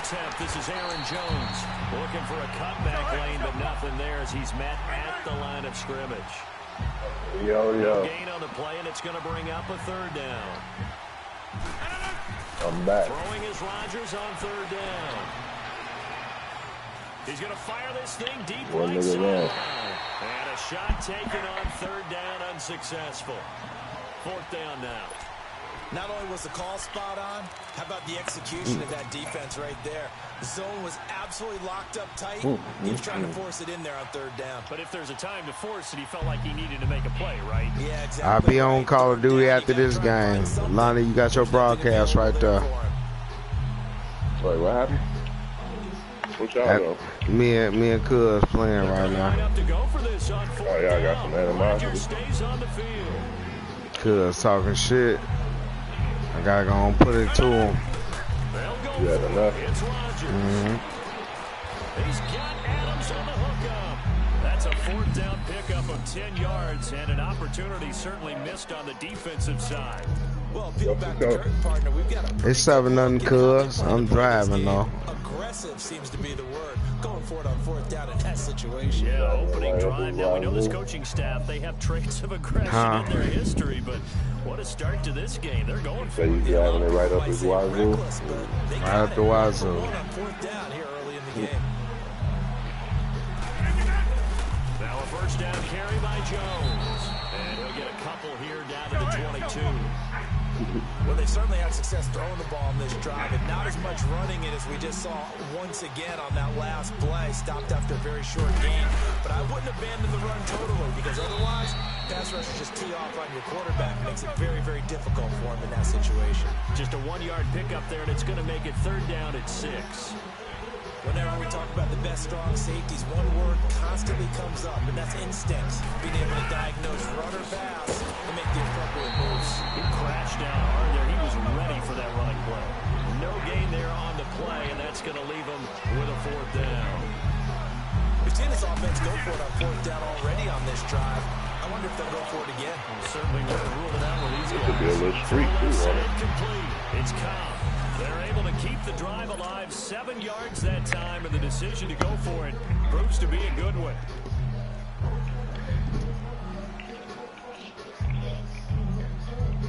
2-10. This is Aaron Jones looking for a cutback lane, but nothing there as he's met at the line of scrimmage. Yo. Gain on the play, and it's going to bring up a third down. I'm back. Throwing is Rodgers on third down. He's going to fire this thing deep right side. And a shot taken on third down, unsuccessful. Fourth down now. Not only was the call spot on, how about the execution of that defense right there? The zone was absolutely locked up tight. He was trying to force it in there on third down. But if there's a time to force it, he felt like he needed to make a play, right? Yeah, exactly. I'll be on Call of Duty after this game. Lonnie, you got your broadcast right there. Wait, what happened? What y'all doing? Me and Cuz playing right now. Oh, yeah, I got some animosity. Cuz talking shit. I gotta go and put it to him. You had enough. He's got Adams on the hookup. That's a fourth down pickup of 10 yards and an opportunity certainly missed on the defensive side. Well, peel back the curtain, partner. We've got It's 7-0, Cuz. I'm driving though. Aggressive seems to be the word. Going for it on fourth down in that situation. Yeah, opening drive. Now we know this coaching staff, they have traits of aggression in their history, but what a start to this game. They're going for it. So you driving it right up his wazoo? Right up the wazoo. On fourth down here early in the game. Now a first down carry by Jones. And he'll get a couple here down to the 22. Well, they certainly had success throwing the ball on this drive, and not as much running it as we just saw once again on that last play. Stopped after a very short gain. But I wouldn't abandon the run totally, because otherwise, pass rushers just tee off on your quarterback. Makes it very, very difficult for him in that situation. Just a 1-yard pickup there, and it's going to make it third down at 6. Whenever we talk about the best strong safeties, one word constantly comes up, and that's instinct. Being able to diagnose run or pass and make the appropriate moves. He crashed down hard there. He was ready for that running play. No gain there on the play, and that's going to leave him with a fourth down. We've seen this offense go for it on fourth down already on this drive. I wonder if they'll go for it again. Well, certainly wouldn't rule it out with these guys. Could be a little streak, too, on it. Incomplete. It's Cobb. They're able to keep the drive alive 7 yards that time, and the decision to go for it proves to be a good one.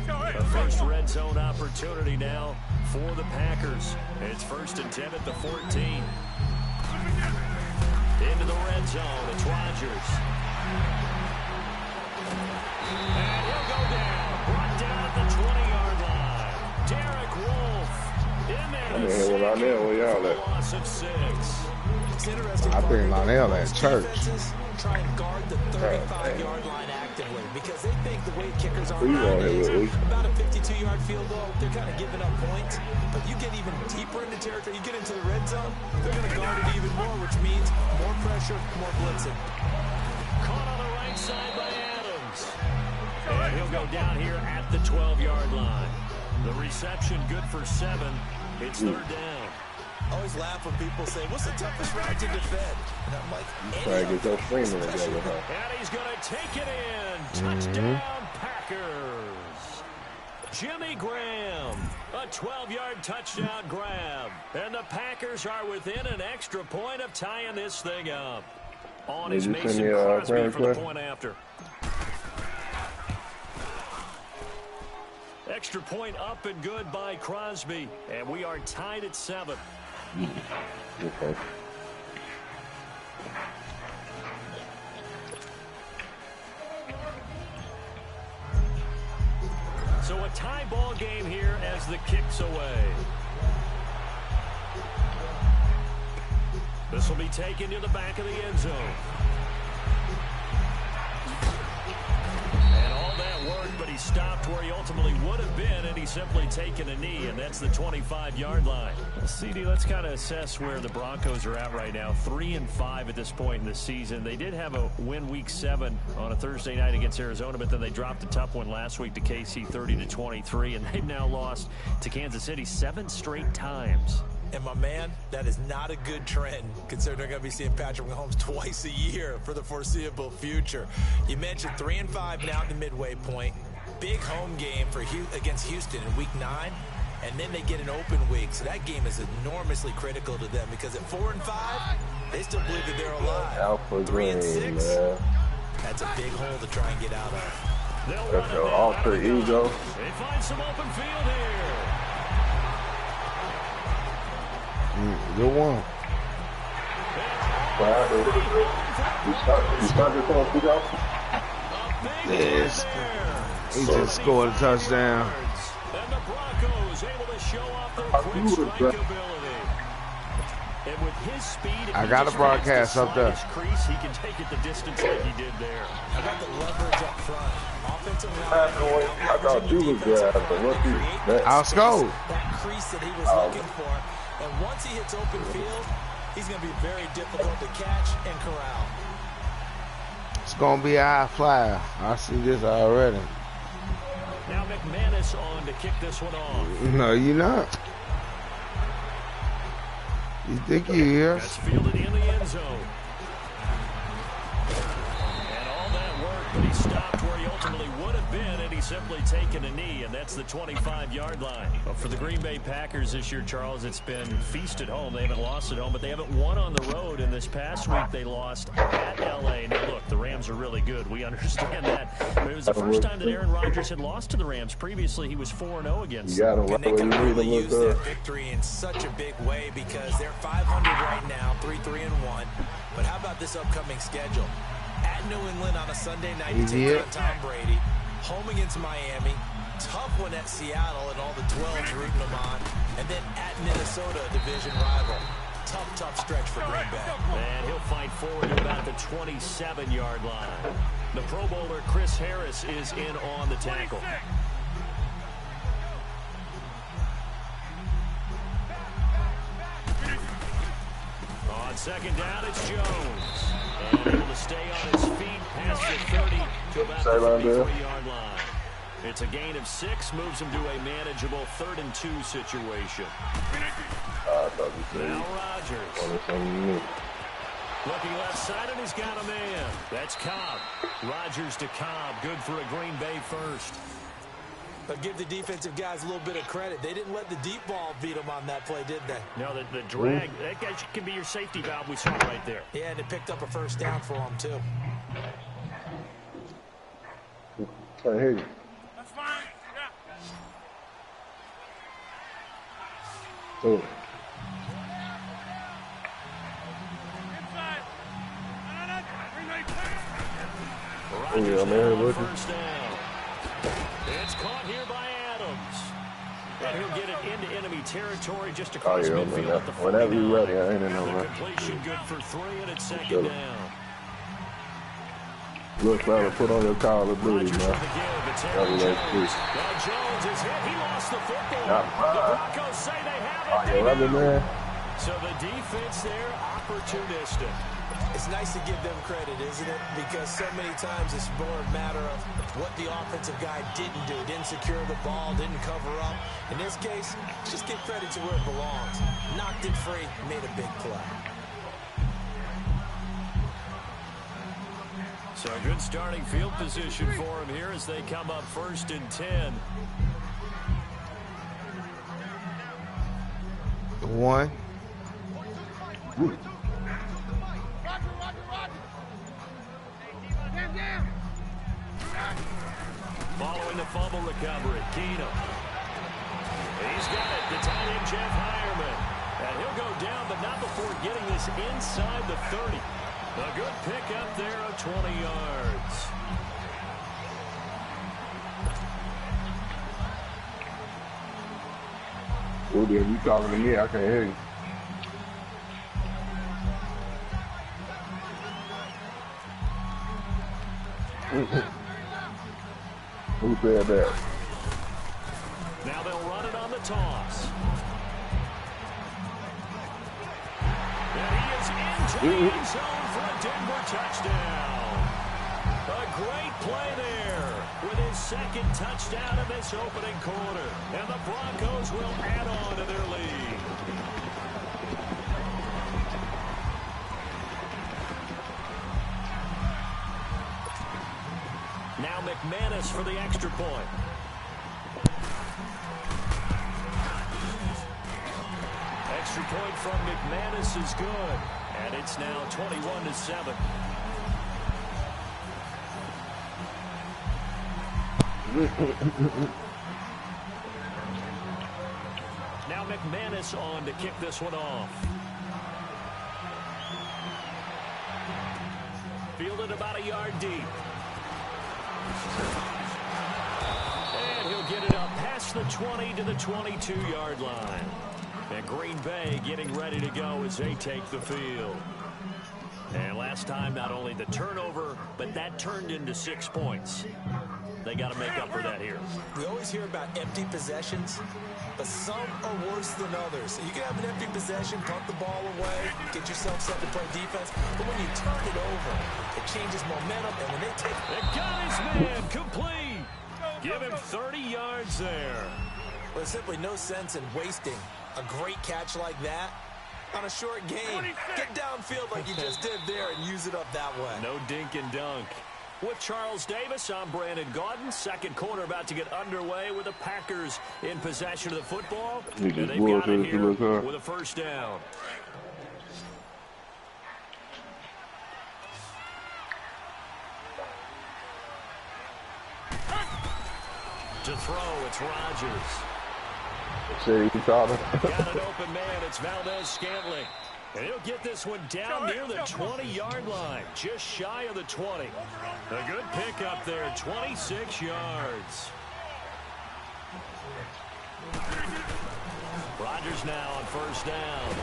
A first red zone opportunity now for the Packers. It's 1st and 10 at the 14. Into the red zone. It's Rodgers. And he'll go down. Brought down at the 20-yard line. Derek Wolfe. Where y'all at? Loss of 6. It's interesting. I think Lionel at church. Try and guard the 35-yard line actively because they think the way kickers are nowadays, about a 52-yard field goal, they're kind of giving up points. But you get even deeper into territory, you get into the red zone, they're going to guard it even more, which means more pressure, more blitzing. Caught on the right side by Adams. And he'll go down here at the 12-yard line. The reception good for 7. It's third down. I always laugh when people say, what's the toughest route to defend? And I'm like, try to get those Freeman together, huh? And he's going to take it in. Touchdown, Packers. Jimmy Graham, a 12-yard touchdown grab. And the Packers are within an extra point of tying this thing up. On is Mason Crosby for the point after. Extra point up and good by Crosby. And we are tied at 7. Okay. So a tie ball game here as the kick's away. This will be taken to the back of the end zone. And all that worked, but he stopped where he ultimately would have been, and he's simply taken a knee, and that's the 25-yard line. CD, let's kind of assess where the Broncos are at right now. 3-5 at this point in the season. They did have a win week 7 on a Thursday night against Arizona, but then they dropped a tough one last week to KC 30-23, and they've now lost to Kansas City 7 straight times. And my man, that is not a good trend, considering they're going to be seeing Patrick Mahomes twice a year for the foreseeable future. You mentioned 3-5 now at the midway point. big home game for against Houston in Week 9, and then they get an open week. So that game is enormously critical to them because at 4-5, they still believe that they're alive. Alpha 3-6, man. that's a big hole to try and get out of. That's your alter ego. They find some open field here. Good one. You started to pick up? Yes. He just scored a touchdown. And the Broncos able to show off their quick strike ability. And with his speed, I got a broadcast up there. Crease, he can take it the distance like he did there. I got the leverage up front. Offensive line. I thought you was grabbing. What you? I'll score. That crease that he was looking for. And once he hits open field, he's going to be very difficult to catch and corral. It's going to be a high flyer. I see this already. Now McManus on to kick this one off. No, you're not. You think you here? That's fielded in the end zone. And all that work, but he stopped where he ultimately would have been, and he's simply taken a knee, and that's the 25-yard line. Well, for the Green Bay Packers this year, Charles, it's been feast at home. They haven't lost at home, but they haven't won on the road, and this past week they lost at L.A. Now, look, the Rams are really good. We understand that. But it was the first time that Aaron Rodgers had lost to the Rams. Previously, he was 4-0 against them. And they can really use that victory in such a big way because they're 500 right now, 3-3-1. But how about this upcoming schedule? At New England on a Sunday night to take on Tom Brady. Home against Miami. Tough one at Seattle and all the 12s rooting them on. And then at Minnesota, a division rival. Tough stretch for Green Bay. And he'll fight forward to about the 27-yard line. The Pro Bowler Chris Harris is in on the tackle. On second down, it's Jones. And able to stay on his feet past the 30 to about the 33-yard line. It's a gain of 6, moves him to a manageable 3rd and 2 situation. Now Rodgers. Looking left side, and he's got a man. That's Cobb. Rodgers to Cobb. Good for a Green Bay first. But give the defensive guys a little bit of credit. They didn't let the deep ball beat them on that play, did they? No, the drag, that guy can be your safety valve. We saw it right there. Yeah, and it picked up a first down for them, too. Can't hear you. That's fine. Yeah. Ooh. Inside. Yeah, man, look. First down. It's caught here by Adams. And he'll get it into enemy territory just across midfield at the 49. Whenever you're ready, I ain't in no The rush. completion good for 3, and it's second down. Look, fella, put on your Call of Duty, Rodgers man. with the give. It's That Aaron was Jones. like this. Now Jones is hit. He lost the football. Not The mine. Broncos say they have it. Oh, They you love it, do. man. So the defense there, opportunistic. It's nice to give them credit, isn't it? Because so many times it's more a matter of what the offensive guy didn't do. Didn't secure the ball, didn't cover up. In this case, just give credit to where it belongs. Knocked it free, made a big play. So a good starting field position for him here as they come up 1st and 10. 1. Following the fumble recovery, Keenum. He's got it. The tight end, Jeff Hireman. And he'll go down, but not before getting this inside the 30. A good pick up there of 20 yards. Rudy, if you talking to me, I can't hear you. Who said that? Now they'll run it on the toss. And he is into the end zone for a Denver touchdown. A great play there with his 2nd touchdown in this opening quarter. And the Broncos will add on to their lead. Now McManus for the extra point. Extra point from McManus is good. And it's now 21-7. Now McManus on to kick this one off. Fielded about a yard deep. And he'll get it up past the 20 to the 22-yard line. And Green Bay getting ready to go as they take the field. And last time, not only the turnover, but that turned into 6 points. They got to make up for that here. We always hear about empty possessions, but some are worse than others. You can have an empty possession, punt the ball away, get yourself set to play defense, but when you turn it over, it changes momentum, and when they take... They got his man complete. Give him 30 yards there. Well, there's simply no sense in wasting a great catch like that on a short game. Get downfield like you just did there and use it up that way. No dink and dunk. With Charles Davis, I'm Brandon Gaudin. Second quarter about to get underway with the Packers in possession of the football. And they've got it here with a first down. To throw, it's Rodgers. See, he caught him. Got an open man. It's Valdez-Scantling. And he'll get this one down near the 20-yard line, just shy of the 20. A good pickup there, 26 yards. Rodgers now on first down.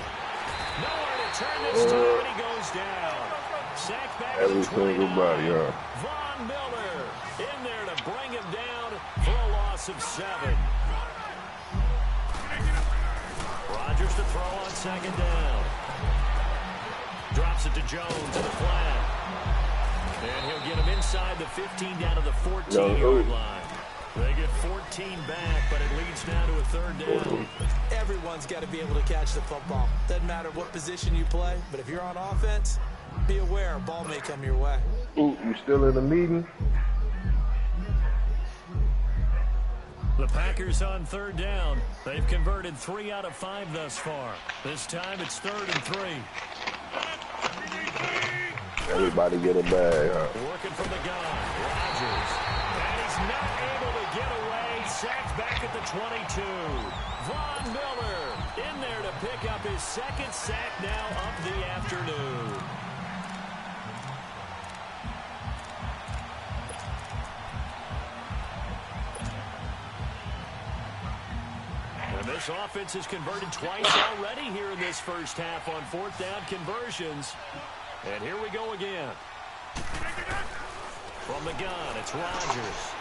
Nowhere to turn this time, and he goes down. Sacked back at the 29. Von Miller in there to bring him down for a loss of 7. Rodgers to throw on second down. Drops it to Jones in the flat. And he'll get him inside the 15 down to the 14-yard line. They get 14 back, but it leads now to a third down. Everyone's got to be able to catch the football. Doesn't matter what position you play, but if you're on offense, be aware a ball may come your way. Ooh, you still in the meeting? The Packers on third down. They've converted 3 out of 5 thus far. This time it's 3rd and 3. Everybody get a bag. Working from the gun, Rodgers. And he's not able to get away. Sacked back at the 22. Von Miller in there to pick up his second sack now of the afternoon. And this offense has converted twice already here in this first half on fourth down conversions. And here we go again. From the gun, it's Rodgers.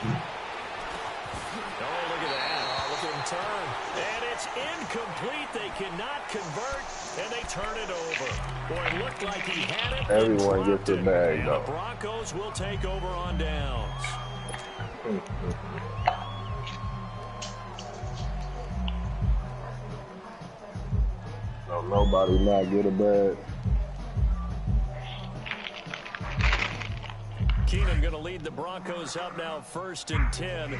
Oh, look at that. Oh, look at him turn. And it's incomplete. They cannot convert, and they turn it over. Boy, it looked like he had it. Everyone gets a bag, and though. the Broncos will take over on downs. Don't nobody not get a bag. Keenum going to lead the Broncos up now 1st and 10.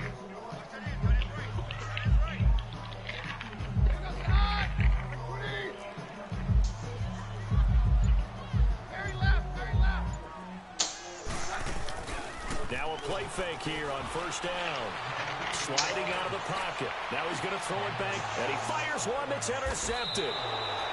Now a play fake here on first down. Sliding out of the pocket. Now he's going to throw it back, and he fires one that's intercepted.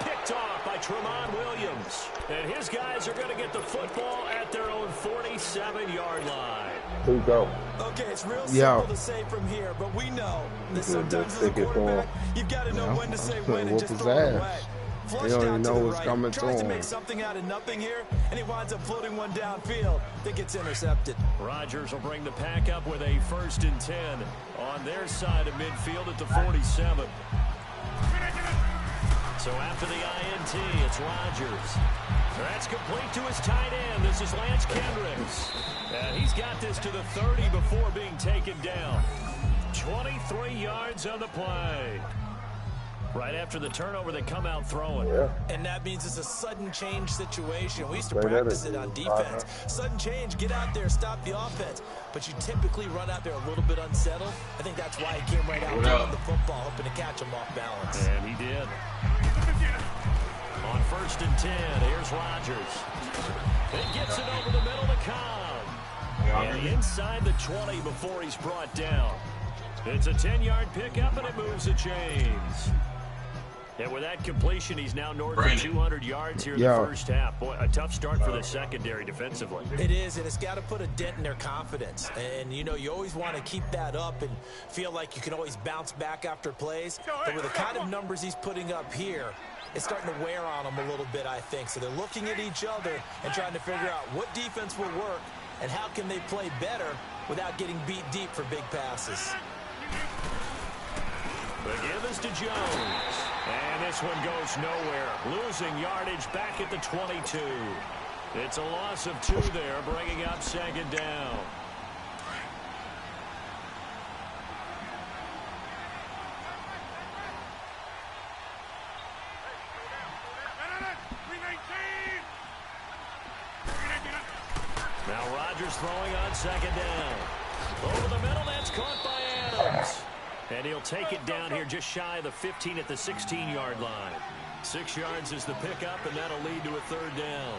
Picked off by Tramon Williams. And his guys are going to get the football at their own 47-yard line. Here you go. Okay, it's real simple to say from here, but we know that sometimes as a quarterback, you've got to know when to say when and just throw it away. Flushed don't out even to know the what's right, coming tries to to him. make something out of nothing here, and he winds up floating one downfield that gets intercepted. Rodgers will bring the pack up with a 1st and 10 on their side of midfield at the 47. So after the INT, it's Rodgers. That's complete to his tight end. This is Lance Kendricks. And he's got this to the 30 before being taken down. 23 yards on the play. Right after the turnover, they come out throwing. Yeah. And that means it's a sudden change situation. We used to practice it on defense. Sudden change, get out there, stop the offense. But you typically run out there a little bit unsettled. I think that's why he came right out throwing the football, hoping to catch him off balance. And he did. On 1st and 10, here's Rodgers. He gets it over the middle to Cobb. And inside the 20 before he's brought down. It's a 10-yard pickup, and it moves the chains. And with that completion, he's now north of 200 yards here in the first half. Boy, a tough start for the secondary defensively. It is, and it's got to put a dent in their confidence. And, you know, you always want to keep that up and feel like you can always bounce back after plays. But with the kind of numbers he's putting up here, it's starting to wear on them a little bit, I think. So they're looking at each other and trying to figure out what defense will work and how can they play better without getting beat deep for big passes. The give is to Jones. And this one goes nowhere. Losing yardage back at the 22. It's a loss of 2 there, bringing up 2nd down. Now Rodgers throwing on 2nd down. Over the middle, that's caught by Adams. And he'll take it down here just shy of the 15 at the 16-yard line. 6 yards is the pickup, and that'll lead to a 3rd down.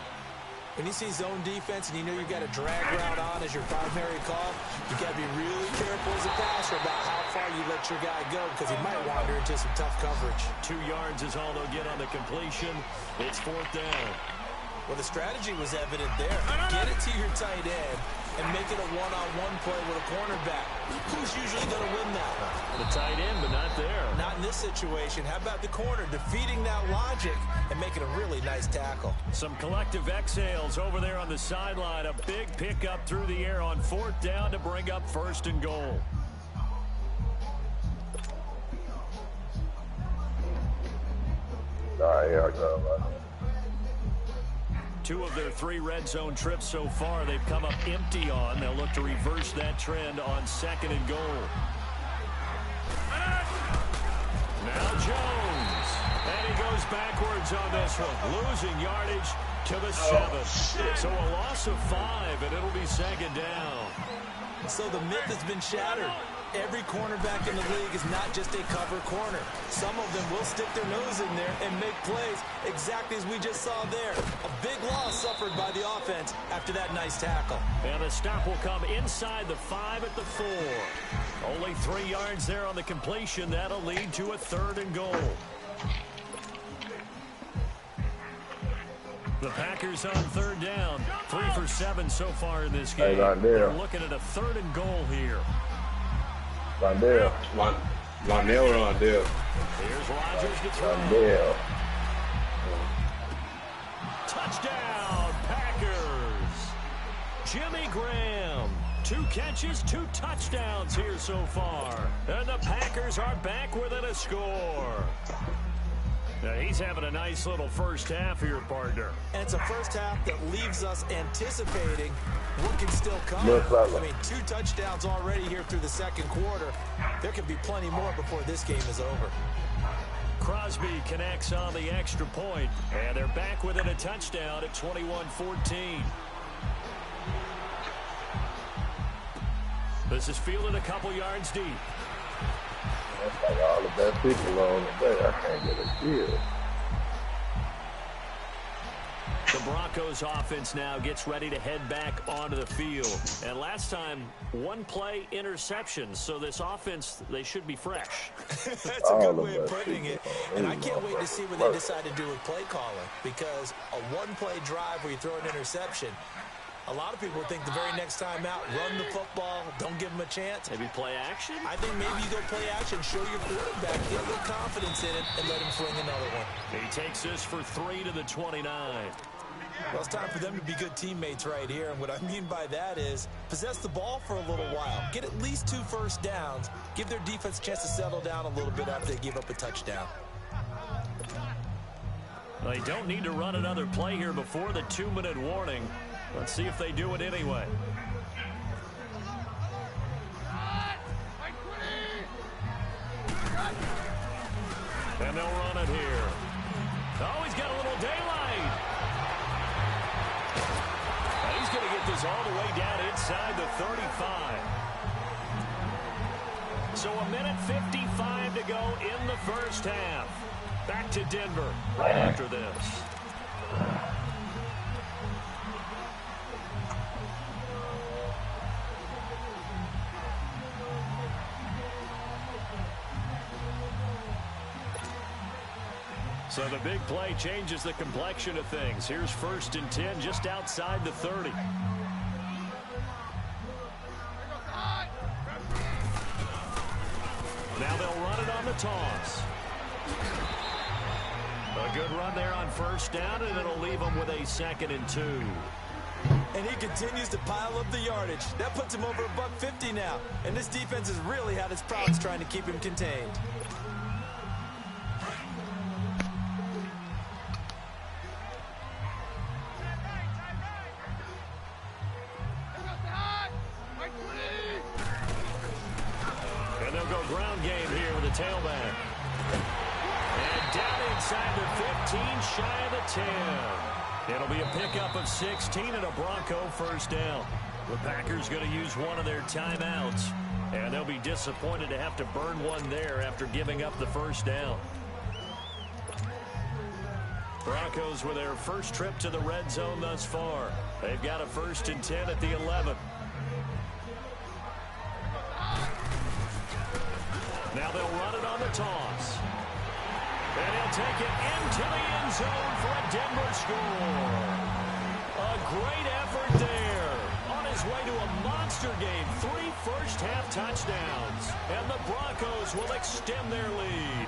When you see zone defense and you know you've got a drag route on as your primary call, you've got to be really careful as a passer about how far you let your guy go because he might wander into some tough coverage. 2 yards is all they'll get on the completion. It's 4th down. Well, the strategy was evident there. Get it to your tight end and make it a one-on-one play with a cornerback. Who's usually going to win that one? The tight end, but not there. Not in this situation. How about the corner defeating that logic and making a really nice tackle? Some collective exhales over there on the sideline. A big pickup through the air on 4th down to bring up 1st and goal. Here I go. 2 of their 3 red zone trips so far, they've come up empty on. They'll look to reverse that trend on 2nd and goal. Now Jones. And he goes backwards on this one. Losing yardage to the 7. So a loss of 5, and it'll be 2nd down. So the myth has been shattered. Every cornerback in the league is not just a cover corner. Some of them will stick their nose in there and make plays exactly as we just saw there. A big loss suffered by the offense after that nice tackle. And the stop will come inside the 5 at the 4. Only 3 yards there on the completion. That'll lead to a 3rd and goal. The Packers on 3rd down. 3 for 7 so far in this game. They're looking at a 3rd and goal here. Rondell. Lionel or Rondell? Here's Rodgers to throw. Rondell. Touchdown, Packers. Jimmy Graham. 2 catches, 2 touchdowns here so far. And the Packers are back within a score. Now he's having a nice little first half here, partner. And it's a first half that leaves us anticipating what can still come. I mean, 2 touchdowns already here through the 2nd quarter. There could be plenty more before this game is over. Crosby connects on the extra point, and they're back within a touchdown at 21-14. This is fielded a couple yards deep. That's like all the best people on the day. I can't get a kill. The Broncos offense now gets ready to head back onto the field. And last time, 1 play interception. So this offense, they should be fresh. That's a good way of putting it. And I can't wait to see what they decide to do with play calling. Because a 1-play drive where you throw an interception, a lot of people think the very next time out, run the football, don't give them a chance. Maybe play action? I think maybe you go play action, show your quarterback, get a little confidence in it, and let him fling another one. He takes this for 3 to the 29. Well, it's time for them to be good teammates right here. And what I mean by that is possess the ball for a little while. Get at least 2 first downs. Give their defense a chance to settle down a little bit after they give up a touchdown. They don't need to run another play here before the 2-minute warning. Let's see if they do it anyway. And they'll daylight. And he's going to get this all the way down inside the 35. So a minute 55 to go in the first half. Back to Denver right after this. So the big play changes the complexion of things. Here's 1st and 10 just outside the 30. Now they'll run it on the toss. A good run there on 1st down, and it'll leave them with a 2nd and 2. And he continues to pile up the yardage. That puts him over $150 now. And this defense has really had its problems trying to keep him contained. And they'll go ground game here with a tailback. And down inside the 15, shy of the 10. It'll be a pickup of 16 and a Bronco 1st down. The Packers going to use one of their timeouts. And they'll be disappointed to have to burn one there after giving up the 1st down. Broncos with their first trip to the red zone thus far. They've got a 1st and 10 at the 11. Now they'll run it on the toss. And he'll take it into the end zone for a Denver score. A great effort there. On his way to a monster game. 3 first-half touchdowns. And the Broncos will extend their lead.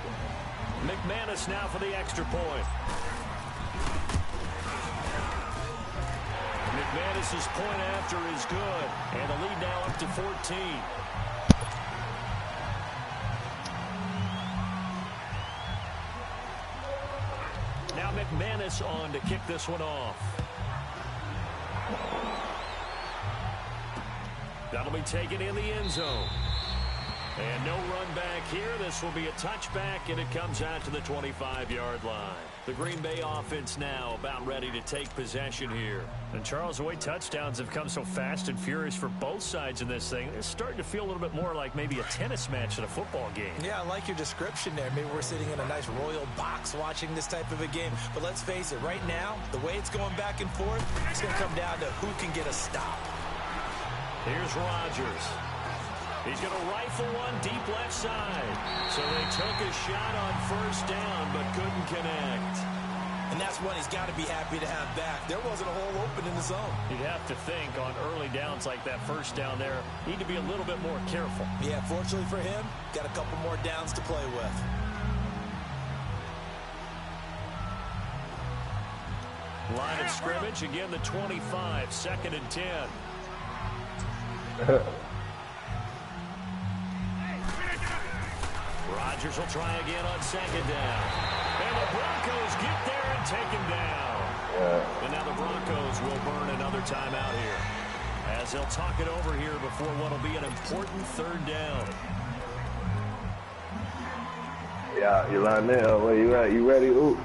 McManus now for the extra point. McManus's point after is good. And the lead now up to 14. Now McManus on to kick this one off. That'll be taken in the end zone. And no run back here. This will be a touchback, and it comes out to the 25-yard line. The Green Bay offense now about ready to take possession here. And Charles, the way touchdowns have come so fast and furious for both sides in this thing, it's starting to feel a little bit more like maybe a tennis match than a football game. Yeah, I like your description there. Maybe we're sitting in a nice royal box watching this type of a game. But let's face it, right now, the way it's going back and forth, it's going to come down to who can get a stop. Here's Rodgers. He's going to rifle one deep left side. So they took a shot on 1st down, but couldn't connect. And that's one he's got to be happy to have back. There wasn't a hole open in the zone. You'd have to think on early downs like that 1st down there, need to be a little bit more careful. Yeah, fortunately for him, got a couple more downs to play with. Line of scrimmage, again the 25, 2nd and 10. Rodgers will try again on 2nd down. And the Broncos get there and take him down. And now the Broncos will burn another timeout here, as they'll talk it over here before what will be an important 3rd down. Yeah, you're lying there. Where you at? You ready? Ooh.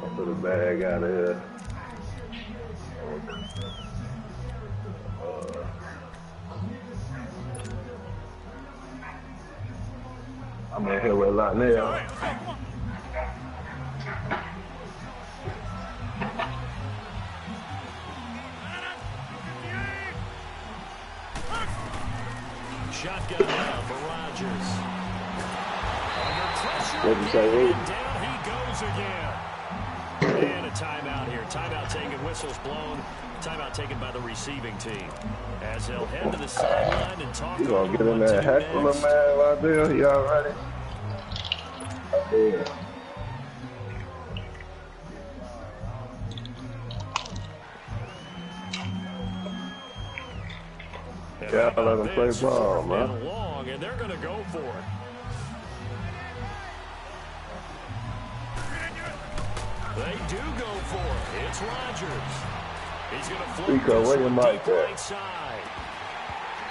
I'll put a bag out of here. I'm in here with Lionel. Shotgun now for Rodgers. Under pressure. What'd you say, And down he goes again. And a timeout here. Timeout taken, whistles blown. Timeout taken by the receiving team. As they'll head to the sideline and talk. You gonna get in there heckle him, man, right there? You all ready? Yeah. Yeah, I let him play ball, man. Long, and they're going to go for it. They do go for it. It's Rodgers. He's going to float this one deep right side.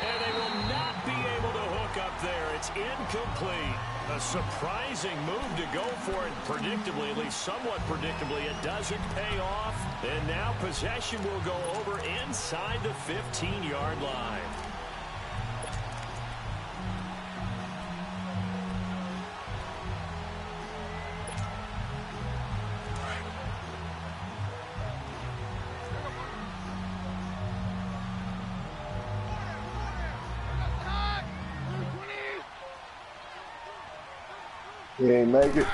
And they will not be able to hook up there. It's It's incomplete. A surprising move to go for it. Predictably, at least somewhat predictably, it doesn't pay off. And now possession will go over inside the 15-yard line. He ain't make it.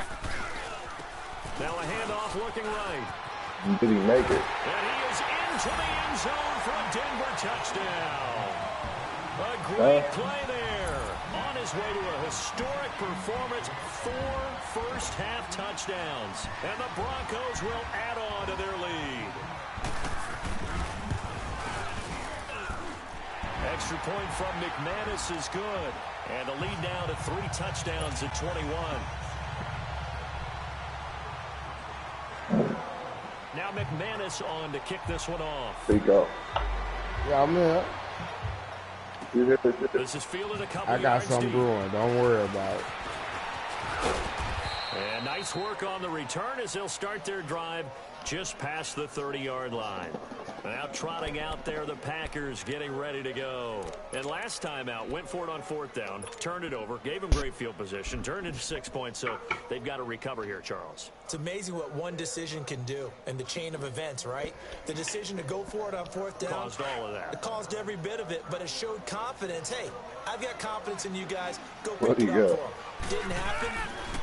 Now a handoff looking right. Did he make it? And he is into the end zone for a Denver touchdown. A great play there. On his way to a historic performance, 4 first-half touchdowns. And the Broncos will add on to their lead. Extra point from McManus is good. And the lead now to 3 touchdowns at 21. Now McManus on to kick this one off. There you go. Yeah, I'm in. This is fielded a couple I got yards something deep. brewing. Don't worry about it. And nice work on the return as they'll start their drive just past the 30-yard line. Now trotting out there, the Packers getting ready to go. And last time out, went for it on 4th down, turned it over, gave them great field position, turned it to 6 points, so they've got to recover here, Charles. It's amazing what one decision can do in the chain of events, right? The decision to go for it on 4th down. Caused all of that. It caused every bit of it, but it showed confidence. Hey, I've got confidence in you guys. Go What pick do it you up got? for them. Didn't happen.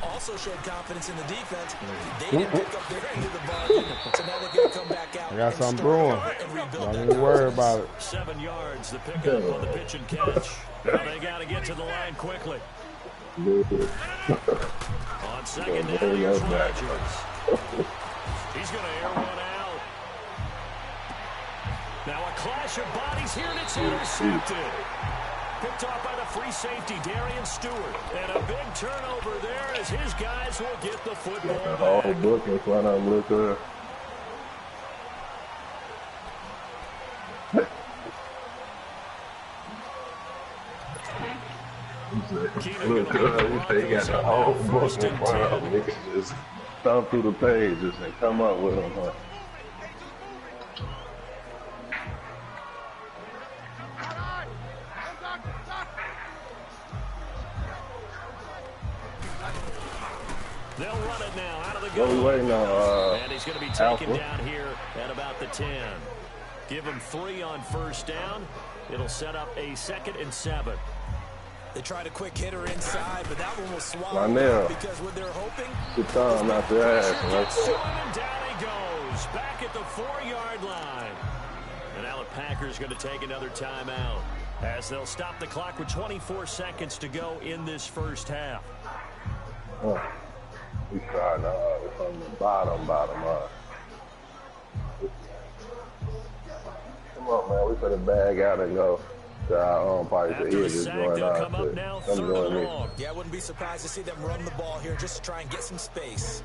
Also showed confidence in the defense. They didn't pick up their end of the bargain, so now they're going to come back out. I got and something start brewing. over and rebuild Don't that even worry confidence. about it. 7 yards, the pickup on the pitch and catch. Now they got to get to the line quickly. On second down, here's Rodgers. He's going to air one out. Now a clash of bodies here, and it's intercepted. Picked off by the free safety, Darian Stewart. And a big turnover there as his guys will get the football All back. book in front of him, look good. Look good. You say you got the whole book in front of him. You can just thumb through the pages and come up with them, huh? They'll run it now out of the What we gun. waiting on? And he's going to be taken Alpha. down here at about the 10. Give him 3 on first down. It'll set up a 2nd and 7. They tried a quick hitter inside, but that one was swallowed Lionel. because what they're hoping. Good time out there. Gets to him, and down he goes. Back at the 4-yard line. And now the Packers going to take another timeout as they'll stop the clock with 24 seconds to go in this first half. We starting from the bottom up. Come on, man. We put a bag out and go to our own party. So After here, the just sack, going they'll out. come up now, Come 3rd join and me. long. Yeah, I wouldn't be surprised to see them run the ball here just to try and get some space.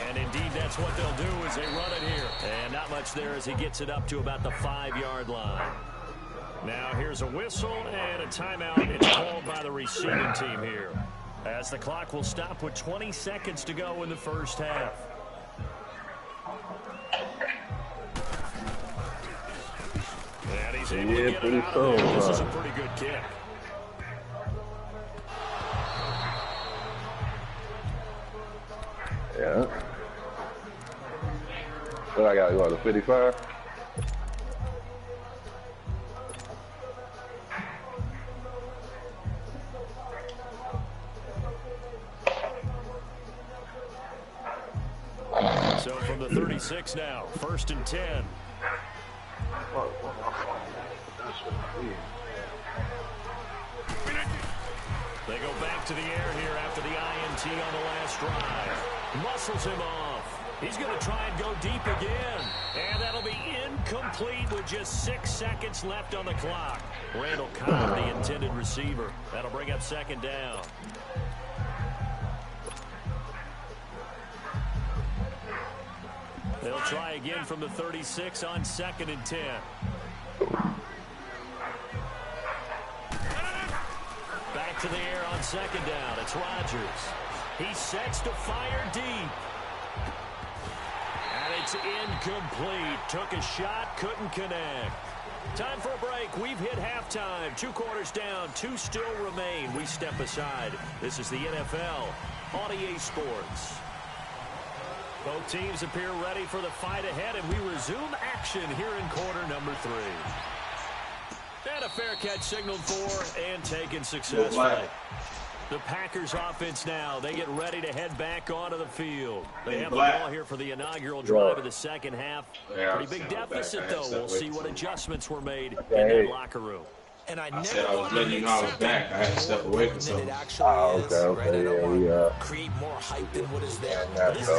And indeed, that's what they'll do is they run it here. And not much there as he gets it up to about the 5-yard line. Now here's a whistle and a timeout. It's called by the receiving team here, as the clock will stop with 20 seconds to go in the first half. And he's able to get it out of there. This is a pretty good kick. Yeah. What I got? You want the 55? So from the 36 now, 1st and 10. They go back to the air here after the INT on the last drive. Muscles him off. He's going to try and go deep again. And that'll be incomplete with just 6 seconds left on the clock. Randall Cobb, the intended receiver. That'll bring up 2nd down. They'll try again from the 36 on 2nd and 10. Back to the air on 2nd down. It's Rodgers. He sets to fire deep. And it's incomplete. Took a shot, couldn't connect. Time for a break. We've hit halftime. 2 quarters down, 2 still remain. We step aside. This is the NFL on EA Sports. Both teams appear ready for the fight ahead, and we resume action here in quarter number 3. And a fair catch signaled for and taken successfully. The Packers offense now. They get ready to head back onto the field. They have the ball here for the inaugural drive of the second half. Pretty big deficit, though. We'll see what adjustments were made in that locker room. And I said I was letting you know I was back. I had to step away from something. Create more hype than what is there. This is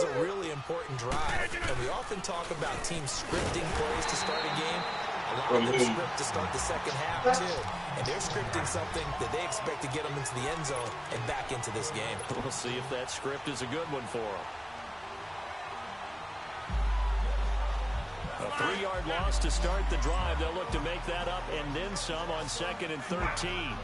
a really important drive. And we often talk about teams scripting plays to start a game. A lot of them script to start the second half, too. And they're scripting something that they expect to get them into the end zone and back into this game. We'll see if that script is a good one for them. A 3-yard loss to start the drive. They'll look to make that up and then some on 2nd and 13.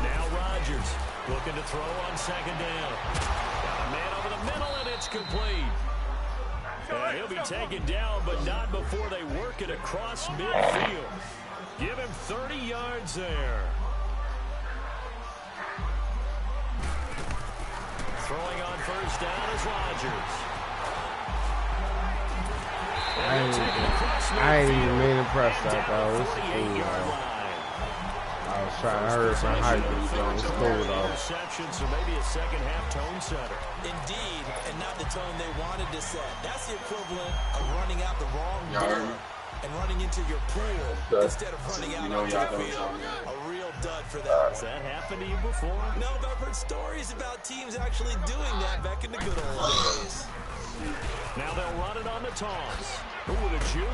Now Rodgers looking to throw on 2nd down. Got a man over the middle, and it's complete. He'll be taken down, but not before they work it across midfield. Give him 30 yards there. Throwing on 1st down is Rodgers. I ain't even made impressed that, though. This is cool, though. I was trying to hurry some hype. It's cool, though. So maybe a second half tone setter. Indeed, and not the tone they wanted to set. That's the equivalent of running out the wrong door and running into your pool instead of running out onto the field. A real dud for that. Has that happened to you before? No, but I've heard stories about teams actually doing that back in the good old days. Now they'll run it on the toss. Ooh, with a juke.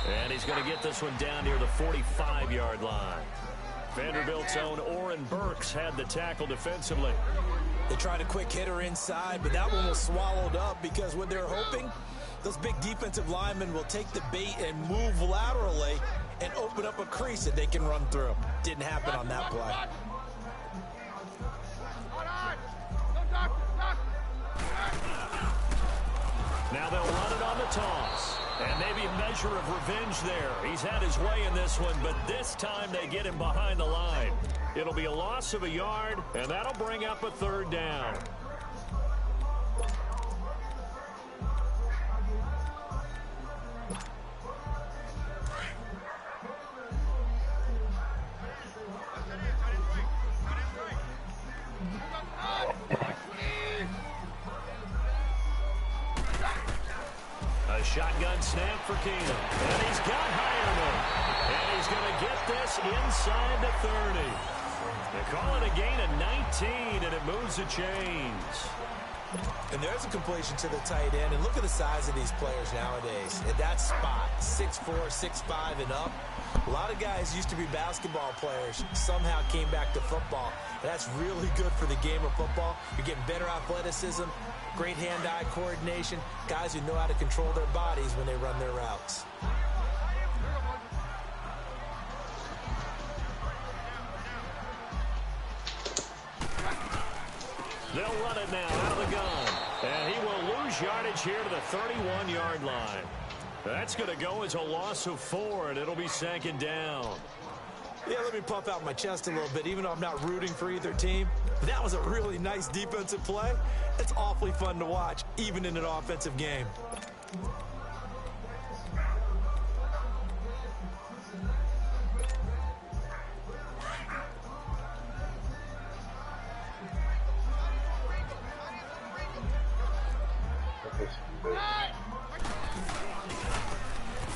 And he's going to get this one down near the 45-yard line. Vanderbilt's own Oren Burks had the tackle defensively. They tried a quick hitter inside, but that one was swallowed up because what they're hoping, those big defensive linemen will take the bait and move laterally and open up a crease that they can run through. Didn't happen on that play. Now they'll run it on the toss. And maybe a measure of revenge there. He's had his way in this one, but this time they get him behind the line. It'll be a loss of a yard, and that'll bring up a 3rd down. A shotgun snap for Keenum. And he's got Hireman. And he's going to get this inside the 30. They call it a gain of 19, and it moves the chains. And there's a completion to the tight end. And look at the size of these players nowadays. At that spot, 6'4", 6'5", and up. A lot of guys used to be basketball players, somehow came back to football. And that's really good for the game of football. You're getting better athleticism, great hand-eye coordination, guys who know how to control their bodies when they run their routes. They'll run it now out of the gun. And he will lose yardage here to the 31-yard line. That's going to go as a loss of 4, and it'll be 2nd down. Yeah, let me puff out my chest a little bit, even though I'm not rooting for either team. That was a really nice defensive play. It's awfully fun to watch, even in an offensive game.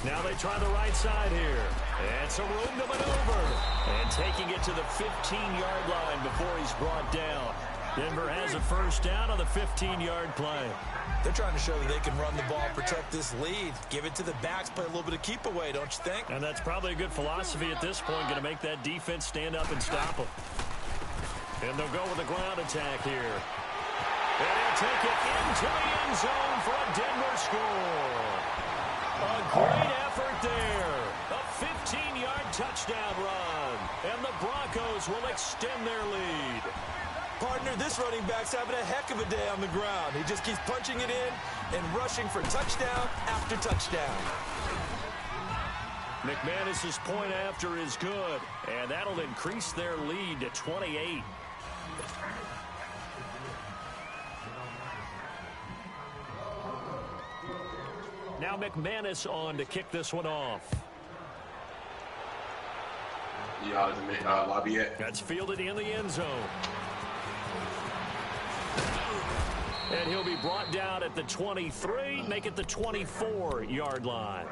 Now they try the right side here. And some room to maneuver. And taking it to the 15-yard line before he's brought down. Denver has a 1st down on the 15-yard play. They're trying to show that they can run the ball, protect this lead. Give it to the backs, play a little bit of keep away, don't you think? And that's probably a good philosophy at this point, going to make that defense stand up and stop them. And they'll go with a ground attack here. And he'll take it into the end zone for a Denver score. A great effort there. A 15-yard touchdown run. And the Broncos will extend their lead. Partner, this running back's having a heck of a day on the ground. He just keeps punching it in and rushing for touchdown after touchdown. McManus's point after is good, and that'll increase their lead to 28. Now McManus on to kick this one off. Yeah, the lobby yet. That's fielded in the end zone. And he'll be brought down at the 23, make it the 24-yard line.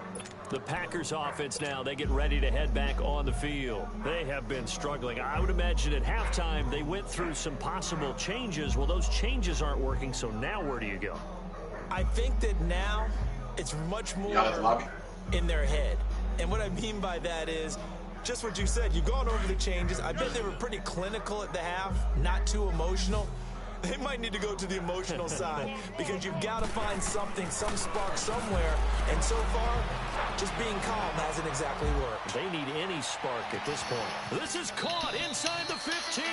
The Packers offense now, they get ready to head back on the field. They have been struggling. I would imagine at halftime they went through some possible changes. Well, those changes aren't working, so now where do you go? I think that now it's much more in their head. And what I mean by that is just what you said. You've gone over the changes. I bet they were pretty clinical at the half, not too emotional. They might need to go to the emotional side because you've got to find something, some spark somewhere. And so far, just being calm hasn't exactly worked. They need any spark at this point. This is caught inside the 15.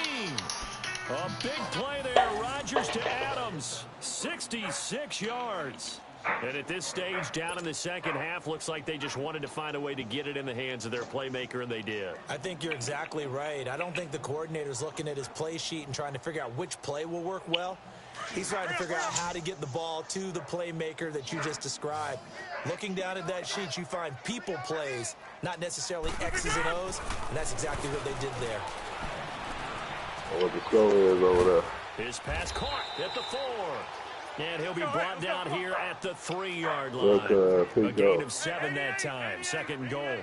A big play there. Rodgers to Adams. 66 yards. And at this stage, down in the second half, looks like they just wanted to find a way to get it in the hands of their playmaker, and they did. I think you're exactly right. I don't think the coordinator's looking at his play sheet and trying to figure out which play will work well. He's trying to figure out how to get the ball to the playmaker that you just described. Looking down at that sheet, you find people plays, not necessarily X's and O's, and that's exactly what they did there. What the score is over there. His pass caught at the 4. And he'll be brought down here at the 3-yard line. A gain of 7 that time. Second and goal.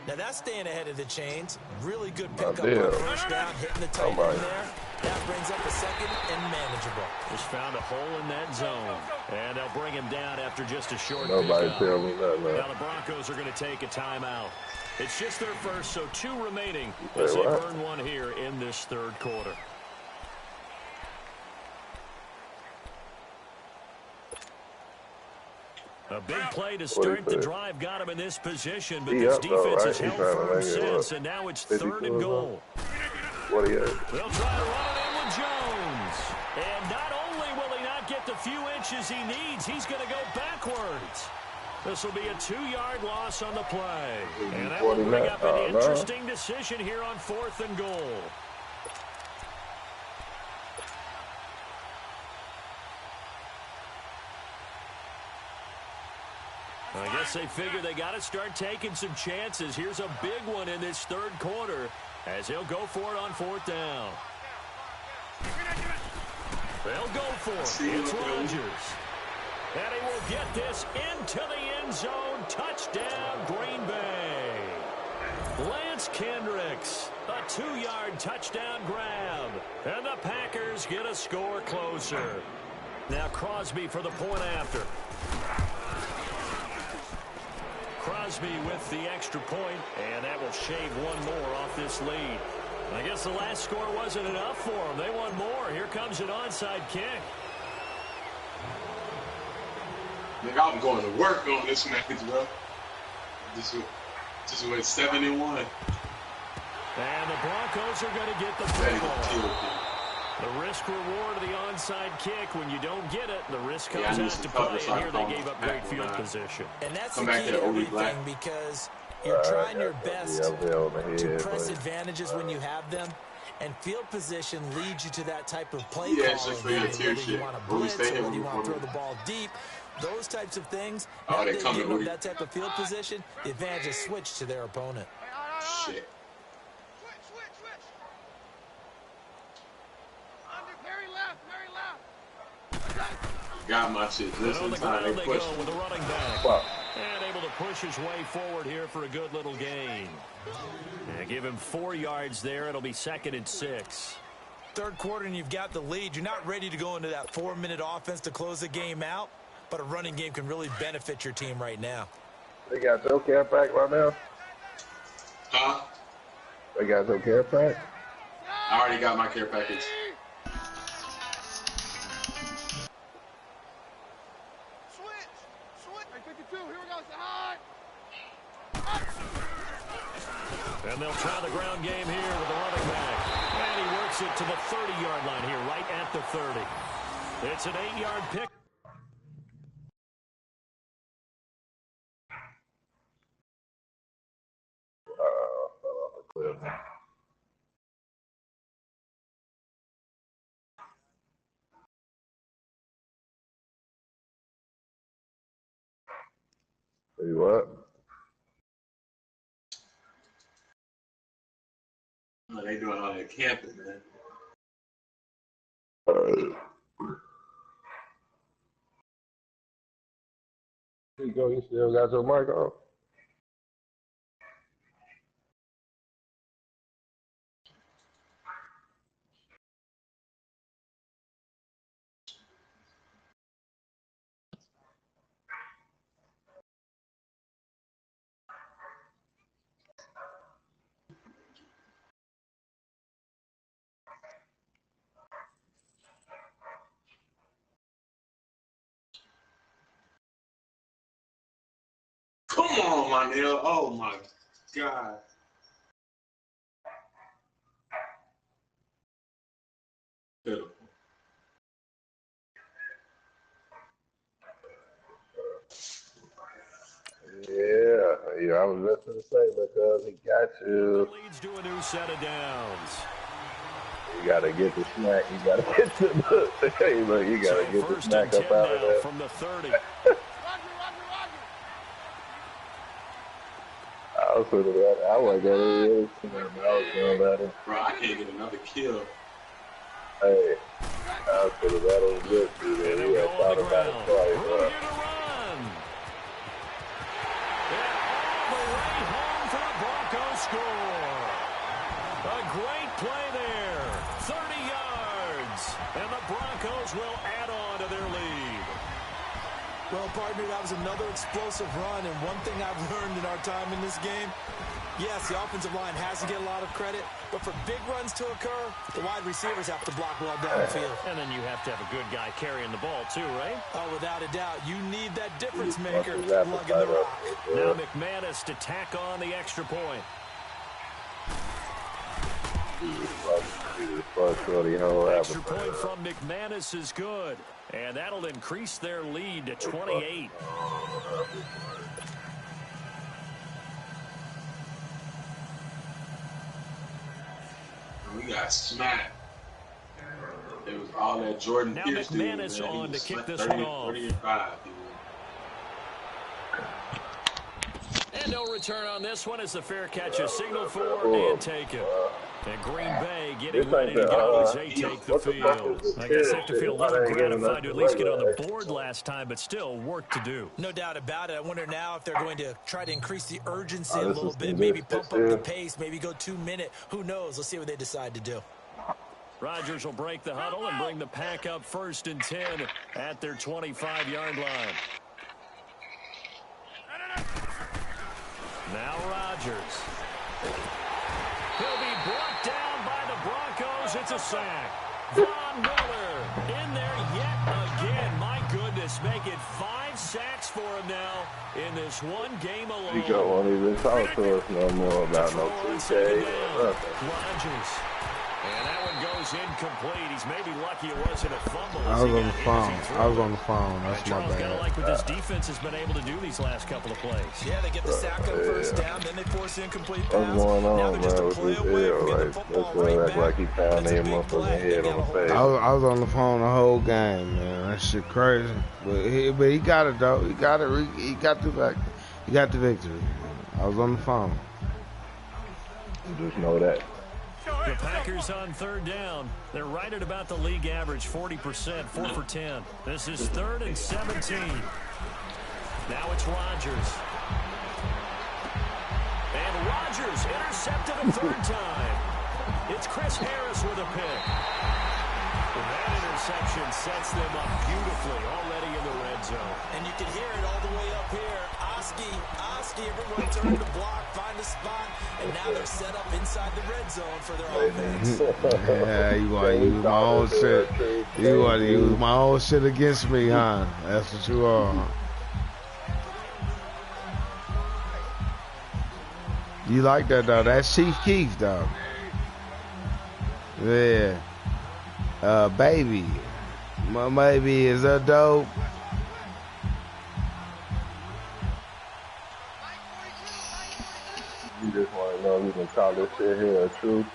Now that's staying ahead of the chains. Really good pickup on first down, hitting the tight end there. That brings up a second and manageable. Just found a hole in that zone. And they'll bring him down after just a short Nobody pickup. tell me that, man. Now the Broncos are going to take a timeout. It's just their first, so 2 remaining as they burn one here in this third quarter. A big play to start the drive got him in this position, but this defense has held firm since, and now it's 3rd and goal. What do you have? They'll try to run it in with Jones. And not only will he not get the few inches he needs, he's going to go backwards. This will be a 2-yard loss on the play. And that will bring up an interesting decision here on 4th and goal. I guess they figure they got to start taking some chances. Here's a big one in this third quarter as he'll go for it on 4th down. They'll go for it. It's Rodgers. And he will get this into the end zone. Touchdown, Green Bay. Lance Kendricks, a 2-yard touchdown grab. And the Packers get a score closer. Now Crosby for the point after. Crosby with the extra point, and that will shave one more off this lead. I guess the last score wasn't enough for them. They want more. Here comes an onside kick. Nigga, I'm going to work on this match, bro. This went 7-1. And the Broncos are going to get the football. The risk reward of the onside kick, when you don't get it, the risk comes out to play, and here they gave up great field position. And that's the key to everything, because you're trying your best to press advantages when you have them, and field position leads you to that type of play calling. Whether you want to blitz or whether you want to throw the ball deep, those types of things, now they give up that type of field position, the advantage is switched to their opponent. Shit. Got my shit just in time. They go with a running back. Wow. And able to push his way forward here for a good little gain. And give him 4 yards there. It'll be 2nd and 6. Third quarter and you've got the lead. You're not ready to go into that 4-minute offense to close the game out, but a running game can really benefit your team right now. They got no care pack right now? Huh? They got no care pack? I already got my care package. And they'll try the ground game here with the running back. And he works it to the 30-yard line here, right at the 30. It's an 8-yard pick. Hey, what? Oh, they doing all that camping, man. Here you go. You still got your mic on? Come on, my nigga. Oh, my God. Pitiful. Yeah, I was just going to say because he got you. Leads to a new set of downs. You got to get the snack. You got to get the hey, look, you got to get the snack up out of there. From the 30. I was sort of that. I wasn't going to I was going about it. Bro, I can't get another kill. Hey, I was sort of that was good too. Man. You had thought about it twice. A great play there. 30 yards. And the Broncos will add on to their lead. Well, partner, that was another explosive run, and one thing I've learned in our time in this game, yes, the offensive line has to get a lot of credit, but for big runs to occur, the wide receivers have to block well down the field. And then you have to have a good guy carrying the ball too, right? Oh, without a doubt. You need that difference maker lugging the rock. Now McManus to tack on the extra point. Extra point from McManus is good. And that'll increase their lead to 28. We got smacked. It was all that Jordan now Pierce McManus dude, on to kick this 30, one off. 35, and no return on this one as the fair catch is signaled for and taken. And Green Bay getting ready to go as they take the field. I guess they have to feel a little gratified to at least get on the board last time, but still work to do. No doubt about it. I wonder now if they're going to try to increase the urgency a little bit, maybe pump up the pace, maybe go 2 minute. Who knows? Let's see what they decide to do. Rodgers will break the huddle and bring the pack up 1st and 10 at their 25-yard line. Now Rodgers. He'll be brought down by the Broncos. It's a sack. Von Miller in there yet again. My goodness, make it 5 sacks for him now in this one game alone. You won't even talk to us no more about no 2K. Rodgers. And that one goes incomplete. He's maybe lucky it wasn't a fumble. I was on the phone. That's my bad. Kind of like what this defense has been able to do these last couple of plays. Yeah, they get the sack on 1st down, then they force incomplete pass. What's going on, now they're just man? a play away from getting the football right back. Like he found a motherfucking head on the face. I was on the phone the whole game, man. That shit crazy. But he got it though. He got it. He got the back. He got the victory. I was on the phone. Just know that. The Packers on 3rd down. They're right at about the league average, 40%, 4 for 10. This is 3rd and 17. Now it's Rodgers. And Rodgers intercepted a 3rd time. It's Chris Harris with a pick. And that interception sets them up beautifully already in the red zone. And you can hear it all the way up here. Oski, everyone turned to block, find a spot, and now they're set up inside the red zone for their offense. Yeah, you want to use my own shit. You want to use my own shit against me, huh? That's what you are. You like that, though? That's Chief Keef, though. Yeah. Baby. My baby is a dope. You just want to know if you can call this shit here a truth.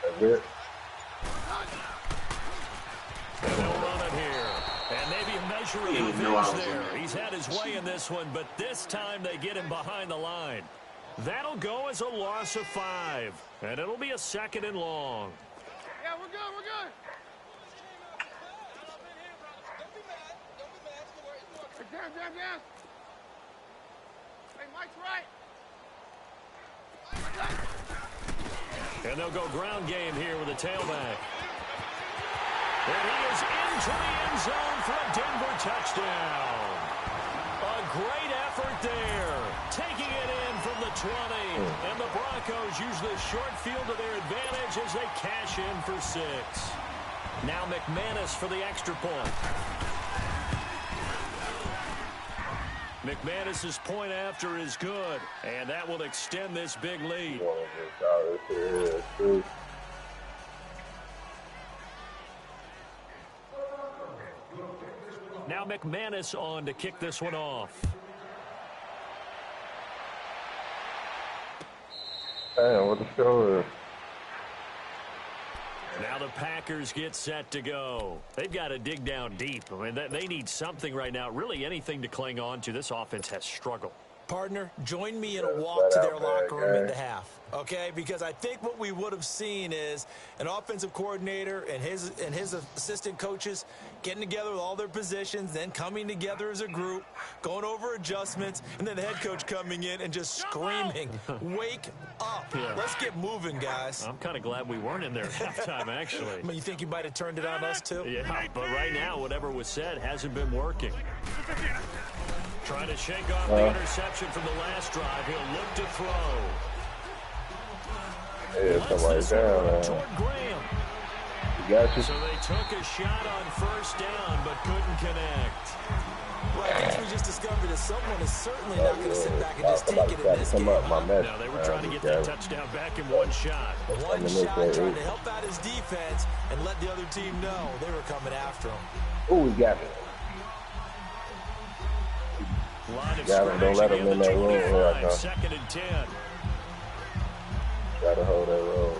That's it. They'll run it here. And maybe a measure of revenge there. He's had his way in this one, but this time they get him behind the line. That'll go as a loss of 5. And it'll be a 2nd and long. Yeah, we're good, we're good. Down. Hey, Mike's right. And they'll go ground game here with a tailback. And he is into the end zone for a Denver touchdown. A great effort there. Taking it in from the 20. And the Broncos use the short field to their advantage as they cash in for 6. Now McManus for the extra point. McManus's point after is good, and that will extend this big lead. Now McManus on to kick this one off. Damn, what the show is? Now the Packers get set to go. They've got to dig down deep. I mean, they need something right now, really anything to cling on to. This offense has struggled. Partner, join me in a walk to their locker room in the half, okay? Because I think what we would have seen is an offensive coordinator and his assistant coaches getting together with all their positions, then coming together as a group, going over adjustments, and then the head coach coming in and just screaming, "Wake up. Yeah. Let's get moving, guys." I'm kind of glad we weren't in there at halftime, actually. You think you might have turned it on us, too? Yeah, but right now, whatever was said hasn't been working. Trying to shake off the interception from the last drive. He'll look to throw. Yeah, somebody down, man. Toward Graham. You got you. So they took a shot on first down, but couldn't connect. Well, I guess we just discovered that someone is certainly not going to sit back and just take it in this game. No, they were trying to get that touchdown back in one shot. One shot, trying to help out his defense and let the other team know they were coming after him. Oh, we got it. Don't let him in that room. 2nd and 10. Gotta hold that road.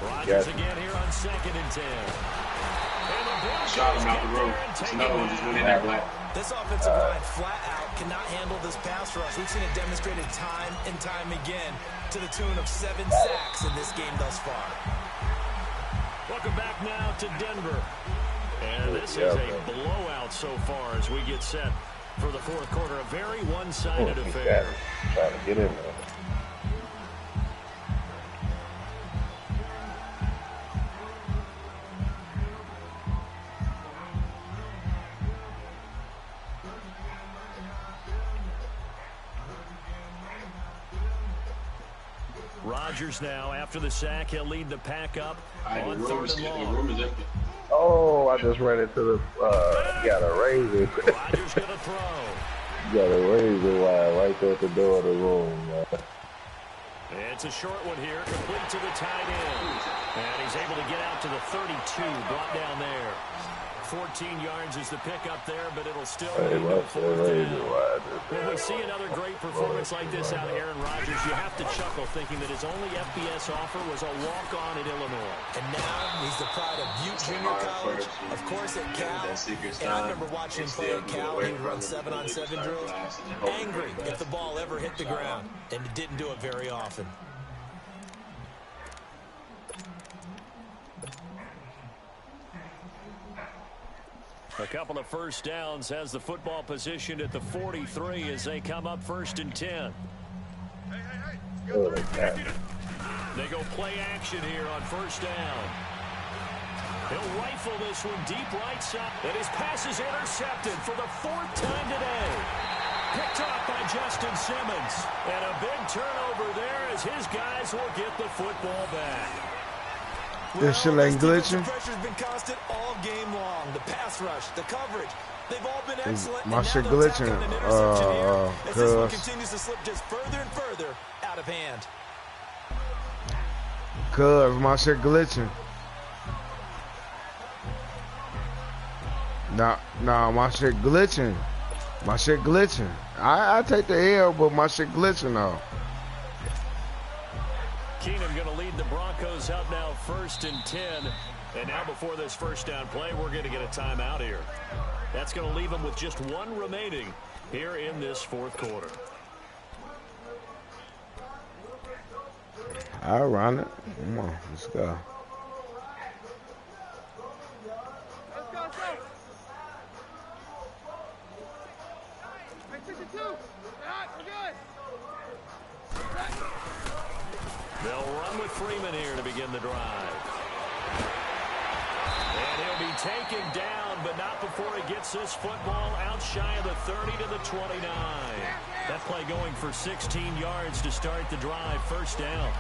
Rodgers again here on 2nd and 10. Shot him out the road. It's another one just went in there, Black. This offensive line flat out cannot handle this pass rush. We've seen it demonstrated time and time again to the tune of 7 sacks in this game thus far. Welcome back now to Denver. And this is a blowout so far as we get set for the 4th quarter. A very one-sided affair. Trying to get in there. Rodgers now, after the sack, he'll lead the pack up on 3rd and long. The room is empty. Oh, I just ran into the, got a razor. Rodgers going to throw. Got a razor wire right there at the door of the room, man. It's a short one here, complete to the tight end. And he's able to get out to the 32, brought down there. 14 yards is the pickup there, but it'll still be no 4th down. When we see another great performance like this out of Aaron Rodgers, you have to chuckle thinking that his only FBS offer was a walk-on at Illinois. And now he's the pride of Butte Junior College, of course at Cal. And I remember watching him play at Cal. He would run 7-on-7 drills. Angry if the ball ever hit the ground, and he didn't do it very often. A couple of first downs has the football positioned at the 43 as they come up 1st and 10. They go play action here on 1st down. He'll rifle this one deep right side. And his pass is intercepted for the 4th time today. Picked off by Justin Simmons. And a big turnover there as his guys will get the football back. This shit ain't glitching. The pressure's been constant all game long. The pass rush, the coverage, They've all been excellent. My shit glitching. As this one Cuz. continues to slip just further and further out of hand. Cuz, my shit glitching. Nah, my shit glitching. My shit glitching. I take the L, but my shit glitching though. Keenum going to lead the Broncos up now 1st and 10. And now before this first down play, we're going to get a timeout here. That's going to leave them with just one remaining here in this fourth quarter. I'll run it. Come on, let's go. Let's go, let's go. Hey, 62. All right, we're good. They'll run with Freeman here to begin the drive. And he'll be taken down, but not before he gets this football out shy of the 30 to the 29. That play going for 16 yards to start the drive. First down.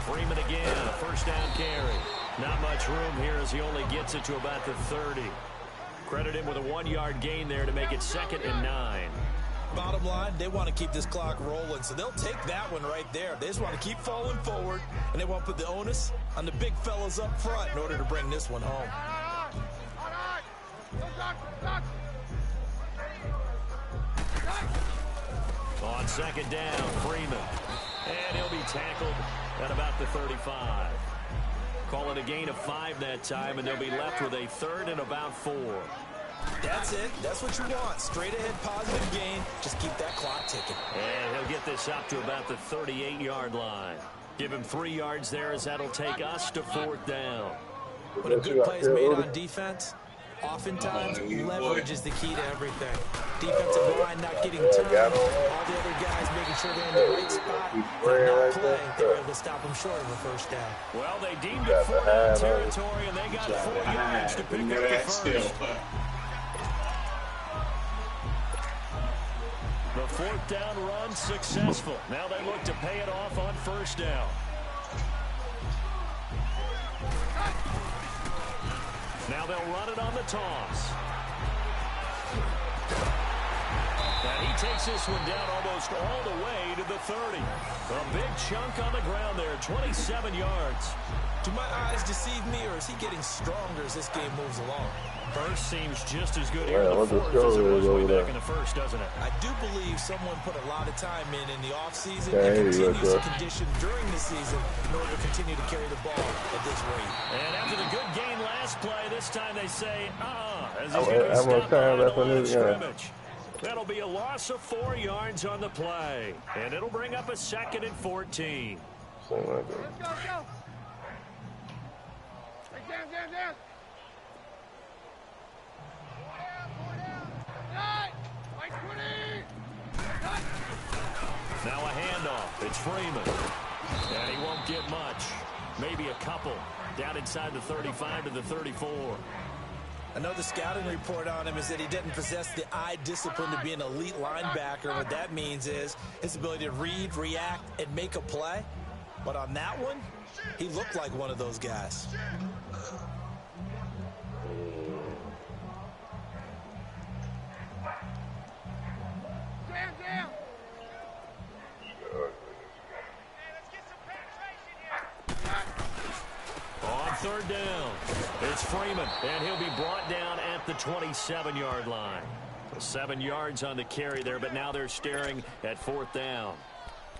Freeman again, a first down carry. Not much room here as he only gets it to about the 30. Credit him with a 1-yard gain there to make it 2nd and 9. Bottom line, they want to keep this clock rolling, so they'll take that one right there. They just want to keep falling forward, and they want to put the onus on the big fellas up front in order to bring this one home. All right. Go, Doc. On 2nd down, Freeman. And he'll be tackled at about the 35. Call it a gain of 5 that time, and they'll be left with a 3rd and about 4. That's it. That's what you want. Straight ahead positive gain. Just keep that clock ticking. And he'll get this up to about the 38-yard line. Give him 3 yards there as that'll take us to 4th down. When a good play is made on defense, oftentimes leverage is the key to everything. Defensive line not getting turned. All the other guys making sure they're in the right spot. They're not playing. They were able to stop them short of a first down. Well, they deemed it 4-down territory, and they got 4 yards to pick up the first. The 4th down run successful. Now they look to pay it off on first down. Now they'll run it on the toss. And he takes this one down almost all the way to the 30. A big chunk on the ground there, 27 yards. Do my eyes deceive me, or is he getting stronger as this game moves along? First seems just as good here in the 4th as it was way back in the 1st, doesn't it? I do believe someone put a lot of time in the offseason and continues to condition during the season in order to continue to carry the ball at this rate. And after the good game last play, this time they say, as he's going to stop on the line of scrimmage. That'll be a loss of 4 yards on the play. And it'll bring up a 2nd and 14. Let's go, let's go. Hey, down. Now a handoff. It's Freeman. And he won't get much. Maybe a couple. Down inside the 35 to the 34. Another scouting report on him is that he didn't possess the eye discipline to be an elite linebacker. What that means is his ability to read, react, and make a play. But on that one, he looked like one of those guys. Down. On 3rd down, it's Freeman, and he'll be brought down at the 27-yard line. 7 yards on the carry there, but now they're staring at 4th down.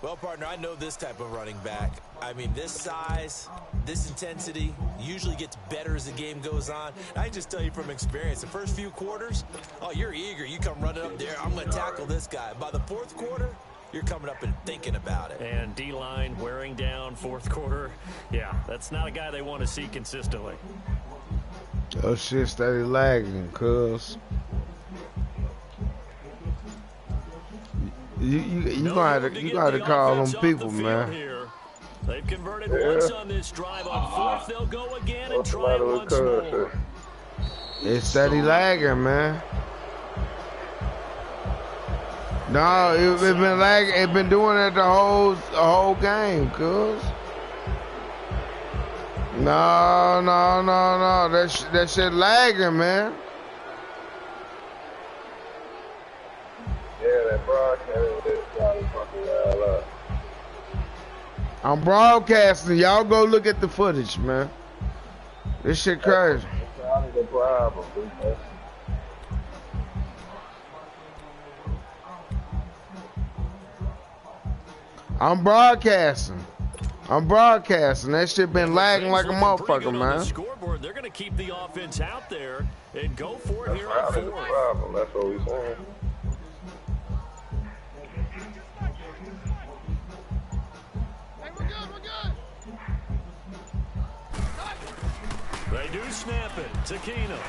Well, partner, I know this type of running back. I mean, this size, this intensity usually gets better as the game goes on. I can just tell you from experience, the first few quarters, you're eager. You come running up there, I'm going to tackle this guy. By the 4th quarter, you're coming up and thinking about it. And D-line wearing down 4th quarter. Yeah, that's not a guy they want to see consistently. Oh, shit, steady lagging, cuz. You gotta call them people, man. Here. They've converted once on this drive. On 4th, they'll go again and try it once more. It's steady lagging, man. No, it been lagging. It been doing it the whole game, cuz. No. That shit lagging, man. Yeah, that broadcast is probably fucking all up. I'm broadcasting. Y'all go look at the footage, man. This shit crazy. That's probably the problem, dude. I'm broadcasting. That shit been lagging like a motherfucker, man. The scoreboard, they're going to keep the offense out there and go for it here on fourth. That's the problem. That's what we're saying. Hey, we're good. They do snap it to Keenum.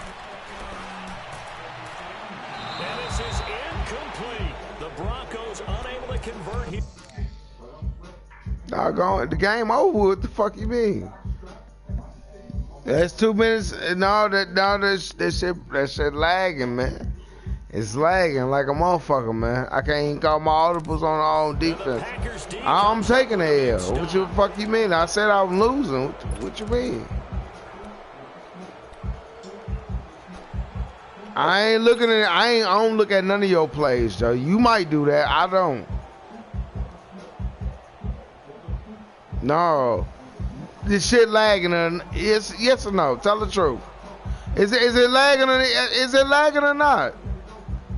And this is incomplete. The Broncos unable to convert here. Doggone, the game over. What the fuck you mean? That's 2 minutes. That shit lagging, man. It's lagging like a motherfucker, man. I can't even call my audibles on defense. I'm taking the L. What the fuck you mean? I said I was losing. What you mean? I don't look at none of your plays, Joe. You might do that. I don't. No, this shit lagging. Yes or no? Tell the truth. Is it lagging? Is it lagging or not?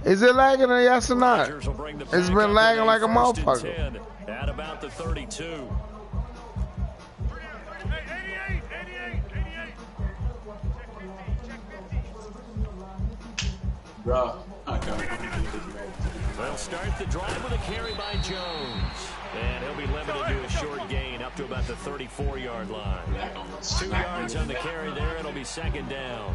Is it lagging or yes or not? It's been lagging like a motherfucker. At about the 32. 88. Bro, I can't. They'll start the drive with a carry by Jones. And he'll be limited to a short gain up to about the 34-yard line. 2 yards on the carry there. It'll be second down.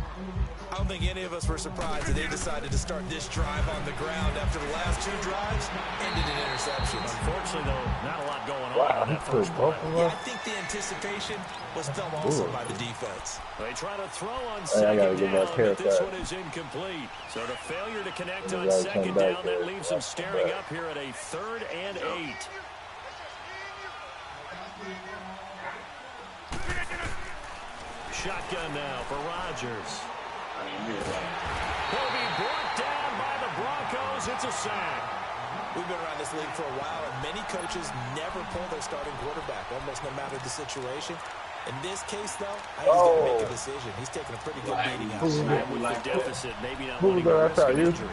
I don't think any of us were surprised that they decided to start this drive on the ground after the last 2 drives ended in interceptions. Unfortunately, though, not a lot going on in that first play. Yeah, I think the anticipation was felt also by the defense. They try to throw on second down, but this one is incomplete. So the failure to connect on second down, that leaves them staring up here at a 3rd and 8. Shotgun now for Rodgers. He'll be brought down by the Broncos. It's a sack. We've been around this league for a while, and many coaches never pull their starting quarterback, almost no matter the situation. In this case, though, I think he's going to make a decision. He's taking a pretty good beating out. With the deficit, maybe not wanting to risk an injury.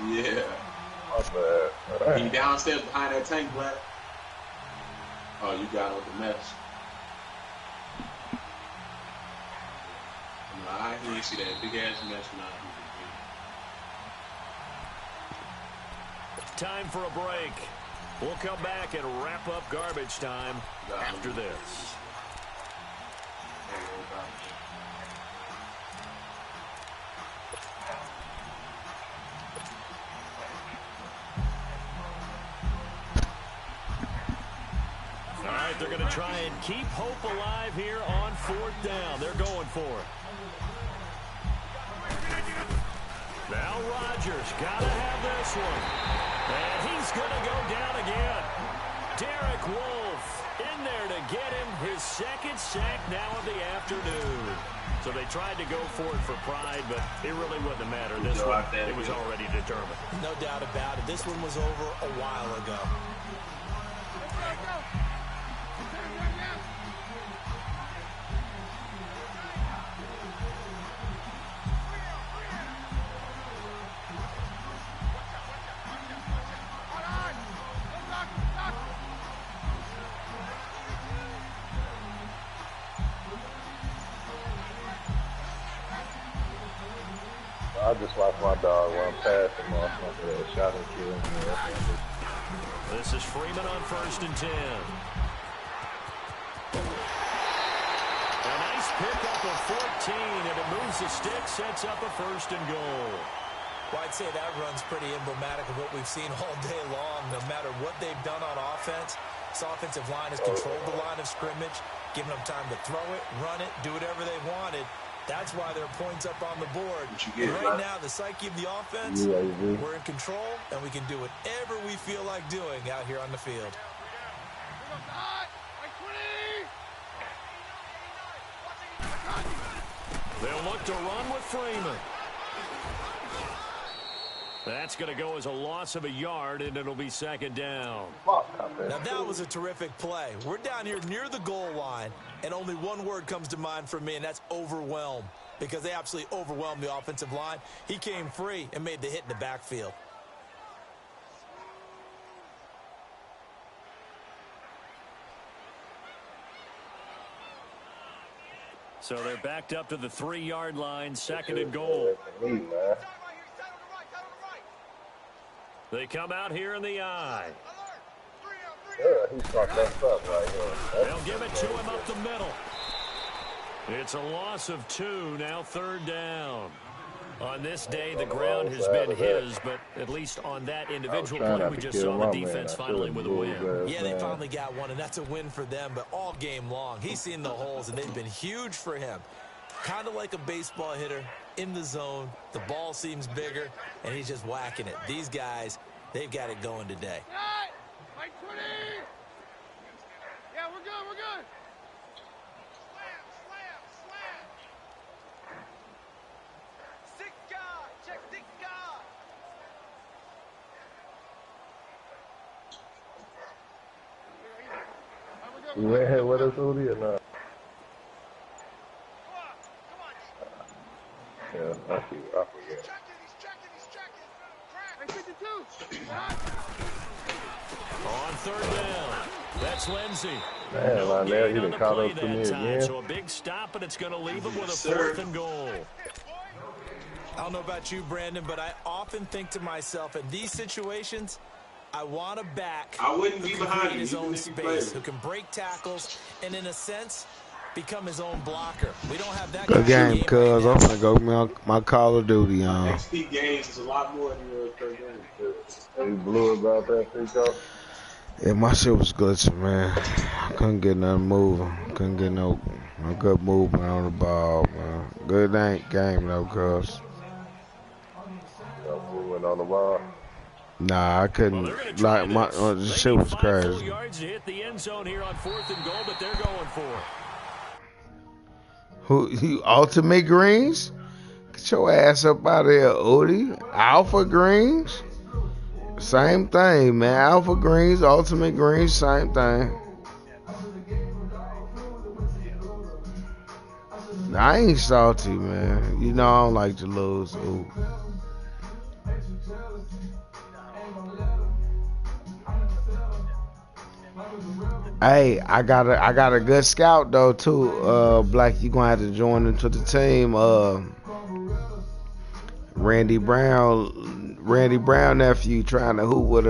Yeah. He downstairs behind that tank, Black. Oh, you got with the mesh. I didn't see that big ass mesh now. Time for a break. We'll come back and wrap up garbage time after this. All right, they're going to try and keep hope alive here on 4th down. They're going for it. Now Rodgers got to have this one. And he's going to go down again. Derek Wolfe in there to get him his 2nd sack now of the afternoon. So they tried to go for it for pride, but it really wouldn't have mattered. This one, it was already determined. No doubt about it. This one was over a while ago. I just watch my dog while I'm passing off my shot and kill him. This is Freeman on 1st and 10. A nice pickup of 14, and it moves the stick, sets up a 1st and goal. Well, I'd say that run's pretty emblematic of what we've seen all day long. No matter what they've done on offense, this offensive line has controlled the line of scrimmage, given them time to throw it, run it, do whatever they wanted. That's why there are points up on the board. And right now, the psyche of the offense, we're in control, and we can do whatever we feel like doing out here on the field. to run with Freeman. That's going to go as a loss of a yard, and it'll be second down. Now, that was a terrific play. We're down here near the goal line, and only one word comes to mind for me, and that's overwhelm, because they absolutely overwhelmed the offensive line. He came free and made the hit in the backfield. So they're backed up to the 3-yard line, second and goal. They come out here in the I. He's fucked that up right here. They'll give it to him up the middle. It's a loss of 2, now third down. On this day, the ground has been his, but at least on that individual play, we just saw the defense finally with a win. Yeah, they finally got one, and that's a win for them, but all game long, he's seen the holes, and they've been huge for him. Kind of like a baseball hitter in the zone. The ball seems bigger, and he's just whacking it. These guys, they've got it going today. Mike 20! Yeah, we're good, we're good. Slam. 6 guard, check 6 guard. You went ahead with us, Udi, or not? Yeah, I forget. He's checking. Crack. 52. On third down, that's Lindsey. Man, Lionel, you done caught up to me again. So a big stop, and it's going to leave him with a 4th and goal. I don't know about you, Brandon, but I often think to myself, in these situations, I want a back I wouldn't who be can behind create you, his even own if you space, played. who can break tackles, and in a sense, become his own blocker. We don't have that Good kind game, of cuz. right I'm now. finna go my Call of Duty on. XP games is a lot more than your per game. You blew about that, Fico? Yeah, my shit was glitching, man. I couldn't get nothing moving. Couldn't get no good movement on the ball, man. Good game though, cuz. Moving on the ball. Nah, I couldn't. Like the shit was crazy. Yards to hit the end zone here on 4th and goal, but they're going for it. Who you ultimate greens? Get your ass up out of here, Odie. Alpha greens? Same thing, man. Alpha greens, ultimate greens, same thing. I ain't salty, man. You know I don't like to lose. Ooh. Hey, I got a good scout though too. Black, you gonna have to join into the team. Randy Brown nephew trying to hoop with